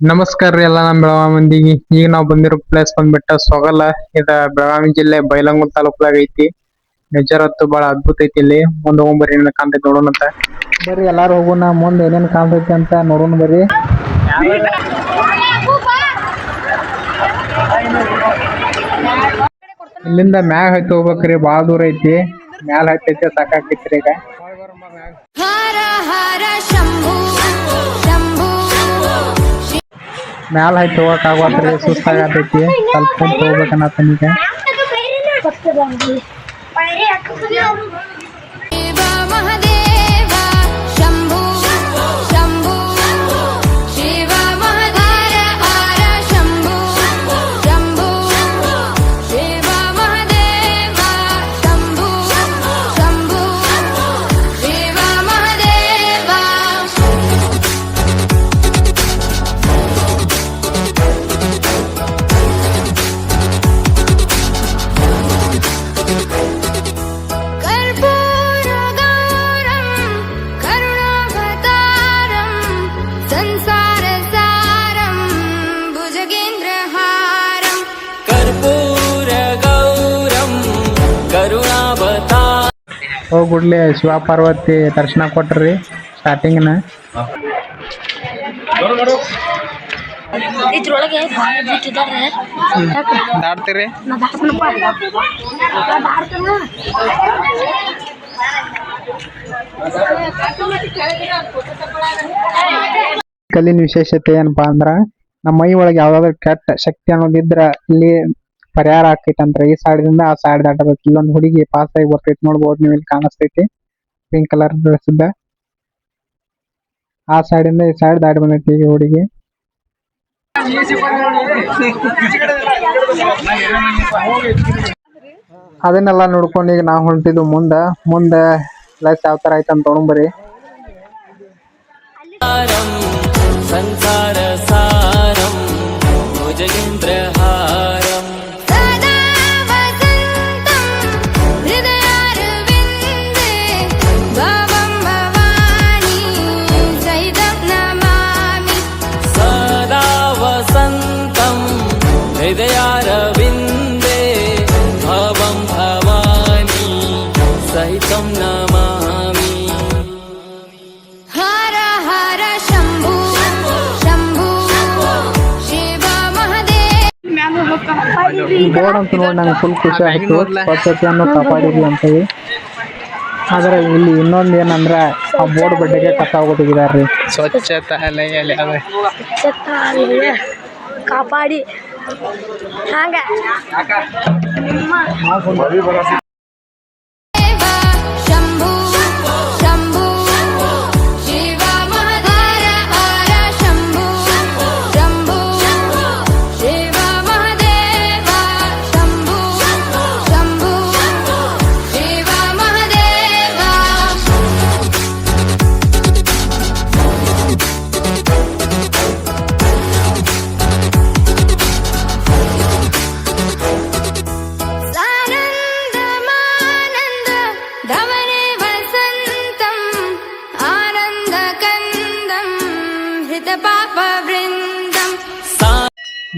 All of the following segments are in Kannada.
ನಮಸ್ಕಾರ ರೀ ಎಲ್ಲ ನಮ್ಮ ಬೆಳಗಾವಿ ಮಂದಿಗೆ. ಈಗ ನಾವು ಬಂದಿರೋ ಪ್ಲೇಸ್ ಬಂದ್ಬಿಟ್ಟ ಸೊಗಲ. ಇದ ಬೆಳಗಾವಿ ಜಿಲ್ಲೆ ಬೈಲಹೊಂಗಲ ತಾಲೂಕದಾಗ ಐತಿ. ನೇಚರ್ ಅಂತೂ ಬಹಳ ಅದ್ಭುತ ಐತಿ. ಇಲ್ಲಿ ಮುಂದೆ ಹೋಗ್ಬರ್ರಿ ಏನೇನ್ ಕಾಣ್ತೈತಿ ನೋಡೋಣ ಅಂತ. ಬರ್ರಿ ಎಲ್ಲಾರು ಹೋಗೋಣ ಮುಂದೆ ಏನೇನ್ ಕಾಣ್ತೈತಿ ಅಂತ ನೋಡೋಣ ಬರ್ರಿ. ಇಲ್ಲಿಂದ ಮ್ಯಾಗ ಹತ್ತಿ ಹೋಗ್ಬೇಕ್ರಿ, ಬಾಳ ದೂರ ಐತಿ. ಮ್ಯಾಲ ಹತ್ತೈತಿ ಸಾಕಾಕೈತ್ರಿ ಈಗ. ಮ್ಯಾಲ ಹತ್ತಿ ಹೋಗಕ್ ಆಗತ್ರಿ, ಸುಸ್ತಾಗತೈತಿ. ಸ್ವಲ್ಪ ಕುಂತ ಹೋಗ್ಬೇಕನ್ನತನೀಗ. ಹೋಗ್ಬಿಡ್ಲಿ ಶಿವ ಪಾರ್ವತಿ ದರ್ಶನ ಕೊಟ್ರಿ ಸ್ಟಾರ್ಟಿಂಗ್ನ. ಇದ್ರೊಳಗೆ ದಾಟ್ತೀರಿ ಕಲ್ಲಿನ ವಿಶೇಷತೆ ಏನಪ್ಪಾ ಅಂದ್ರ ನಮ್ಮ ಮೈ ಒಳಗೆ ಯಾವ್ದಾದ್ರು ಕೆಟ್ಟ ಶಕ್ತಿ ಅನ್ನೋದಿದ್ರ ಇಲ್ಲಿ ಪರಿಹಾರ ಆಕೈತಂದ್ರ ಈ ಸೈಡ್ದಿಂದ ಆ ಸೈಡ್ ದಾಟಬೇಕು. ಇಲ್ಲೊಂದು ಹುಡುಗಿ ಪಾಸ್ ಆಗಿ ಬರ್ತೈತಿ, ನೋಡ್ಬೋದು ನೀವು ಇಲ್ಲಿ ಕಾಣಿಸ್ತೈತಿ ಪಿಂಕ್ ಕಲರ್ ಡ್ರೆಸ್ ಇದ್ದ. ಆ ಸೈಡ್ ಇಂದ ಈ ಸೈಡ್ ದಾಟಿ ಬಂದೈತಿ ಈಗ ಹುಡುಗಿ. ಅದನ್ನೆಲ್ಲ ನೋಡ್ಕೊಂಡು ಈಗ ನಾವು ಹೊಂಟಿದ್ವು ಮುಂದ ಪ್ಲಸ್ ಯಾವ ತರ ಐತಂತ ತೊಗೊಂಬರಿ. ಸಂಸಾರ ಸಾರಂ ಭುಜಗೇಂದ್ರಹಾರಂ ಸದಾ ವಸಂತಂ ಹೃದಯಾರವಿಂದೇ ಭವಂ ಭವಾನಿ ಸಹಿತಂ ನಮಾಮಿ. ಬೋರ್ಡ್ ಅಂತ ನೋಡಿ ನಂಗೆ ಫುಲ್ ಖುಷಿ ಆಯ್ತು. ಸ್ವಚ್ಛತೆಯನ್ನು ಕಾಪಾಡಿದ್ವಿ ಅಂತೇಳಿ. ಆದ್ರೆ ಇಲ್ಲಿ ಇನ್ನೊಂದ್ ಏನಂದ್ರ ಆ ಬೋರ್ಡ್ ಬಡ್ಡೆಗೆ ಕಸ ಹೋಗಿದಾರ್ರಿ. ಸ್ವಚ್ಛತಾಲಯ ಕಾಪಾಡಿ ಹಂಗ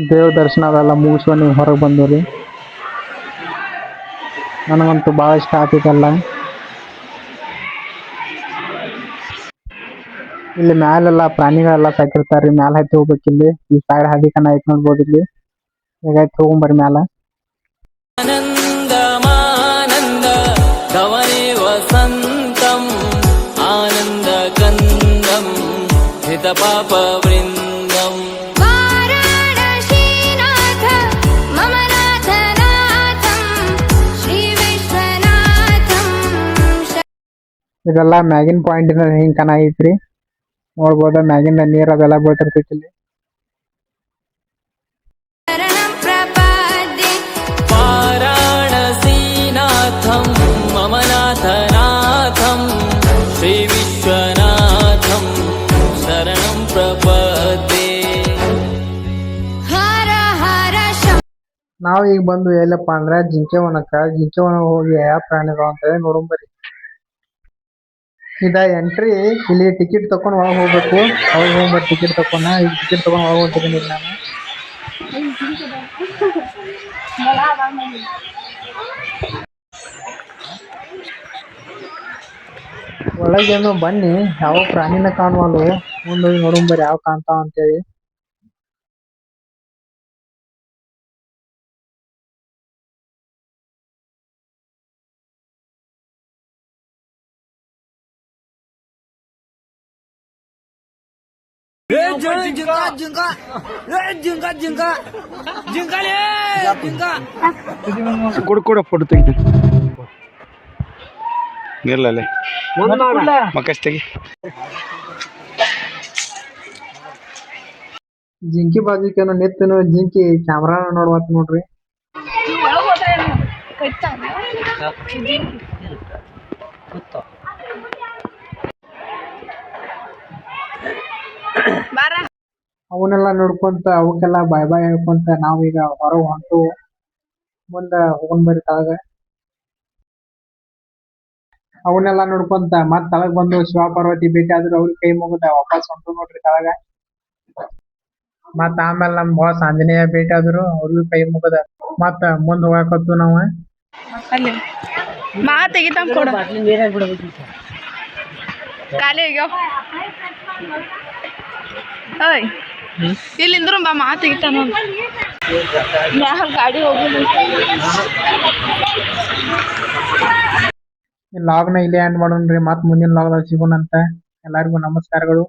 ದೇವ್ ದರ್ಶನ ಅವೆಲ್ಲ ಮುಗಿಸ್ಕೊಂಡು ನೀವು ಹೊರಗೆ ಬಂದ್ರಿ. ನನಗಂತೂ ಭಾಳ ಇಷ್ಟ ಆಗ್ತೈತಲ್ಲ. ಇಲ್ಲಿ ಮ್ಯಾಲೆಲ್ಲ ಪ್ರಾಣಿಗಳೆಲ್ಲ ಸಾಕಿರ್ತಾರ್ರಿ. ಮ್ಯಾಲ ಹತ್ತಿ ಹೋಗ್ಬೇಕಿಲ್ಲಿ. ಈ ಸೈಡ್ ಹದಿಕನ ಐತ್ ನೋಡ್ಬೋದು ಇಲ್ಲಿ. ಈಗ ಹತ್ತಿ ಹೋಗ್ಬರ್ರಿ ಮ್ಯಾಲ. ಆನಂದಮಾನಂದ ಕವನೆ ವಸಂತಂ ಆನಂದ ಕಂದಂ ಹಿತ ಪಾಪ ವೃಂದಂ. ಇದೆಲ್ಲ ಮ್ಯಾಗಿನ್ ಪಾಯಿಂಟ್ ಹಿಂಗ್ ಕನ ಐತ್ರಿ, ನೋಡ್ಬೋದ. ಮ್ಯಾಗಿಂದ ನೀರ್ ಅದೆಲ್ಲ ಬೀಳ್ತಿರ್ತೈತಿ ಇಲ್ಲಿ. ವಾರಾಣಸೀನಾಥಂ ಮಮನಾಥನಾಥಂ ಶ್ರೀ ವಿಶ್ವನಾಥಂ ಶರಣಂ ಪ್ರಪದ್ಯೆ. ನಾವ್ ಈಗ ಬಂದು ಎಲ್ಲಪ್ಪ ಅಂದ್ರ ಜಿಂಕೆವನಕ್ಕ ಹೋಗಿ ಯಾವ ಪ್ರಾಣಿಗಳು ಅಂತ ನೋಡಂಬರಿ. ಇದ ಎಂಟ್ರಿ. ಇಲ್ಲಿ ಟಿಕೆಟ್ ತಕೊಂಡ್ ಒಳಗ್ ಹೋಗ್ಬೇಕು. ಒಳಗ್ ಹೋಗ್ಬೇಕು ಟಿಕೆಟ್ ತಕೊಂಡ. ಈಗ ಟಿಕೆಟ್ ತಕೊಂಡ್ ಒಳಗ್ ಹೋಗ್ತಿದ್ದೀನಿ ಈಗ ನಾನು. ಒಳಗೇನು ಬನ್ನಿ, ಯಾವ ಪ್ರಾಣಿನ ಕಾಣುವಲ್ವು. ಮುಂದೋಗಿ ನೋಡುನ್ ಬರ್ರಿ ಯಾವ ಕಾಣ್ತಾವ ಅಂತೇಳಿ. ಕೂಡ ಫೋಟೋ ತೆಗಿತೀನಿ ಇರ್ಲಲ್ಲೇ ಮಕ್ಕಸ್ ತೆಗಿ. ಜಿಂಕಿ ಬಾಜಿಕೇನೋ ನಿತ್ತನು ಜಿಂಕಿ ಕ್ಯಾಮ್ರಾ ನೋಡ್ವಾತ್ ನೋಡ್ರಿ. ಅವನ್ನೆಲ್ಲ ನೋಡ್ಕೊಂತ ಅವಕ್ಕೆಲ್ಲ ಬಾಯ್ ಬಾಯ್ ಹೇಳ್ಕೊಂತ ನಾವೀಗ ಹೊರಗ್ ಹೊಂಟು ಮುಂದ ಹೋಗೊಂಡ್ ಬರ್ರಿ ತಳಗ. ಅವನ್ನೆಲ್ಲ ನೋಡ್ಕೊಂತ ಮತ್ ತಳಗ್ ಬಂದು ಶಿವ ಪಾರ್ವತಿ ಭೇಟಿ ಆದ್ರು ಅವ್ರಿಗೆ ಕೈ ಮುಗಿದ ವಾಪಸ್ ಹೊಂಟು ನೋಡ್ರಿ ತಳಗ. ಮತ್ತ ಆಮೇಲೆ ನಮ್ ಬಾಸ್ ಆಂಜನೇಯ ಭೇಟಿ ಆದ್ರು ಅವ್ರಿಗೂ ಕೈ ಮುಗದ ಮತ್ತ ಮುಂದ್ ಹೋಗಾಕತ್ತು ನಾವ. ಅಲ್ಲಿ ಮಾ ತೆಗಿತಾನ ಕೊಡು ಖಾಲಿ ಆಗ್ಯಾವ. ಓಯ್ ಇಲ್ಲಿಂದ್ರು ಬಾ ಮಾ ತೆಗಿತಾನ. ಗಾಡಿ ಹೋಗುದು. ಲಾಗ್ನ ಇಲ್ಲೇ ಎಂಡ್ ಮಾಡೋಣ್ರಿ. ಮತ್ ಮುಂದಿನ ಲಾಗ್ದಾಗ ಸಿಗೋಣಂತ. ಎಲ್ಲರಿಗೂ ನಮಸ್ಕಾರಗಳು.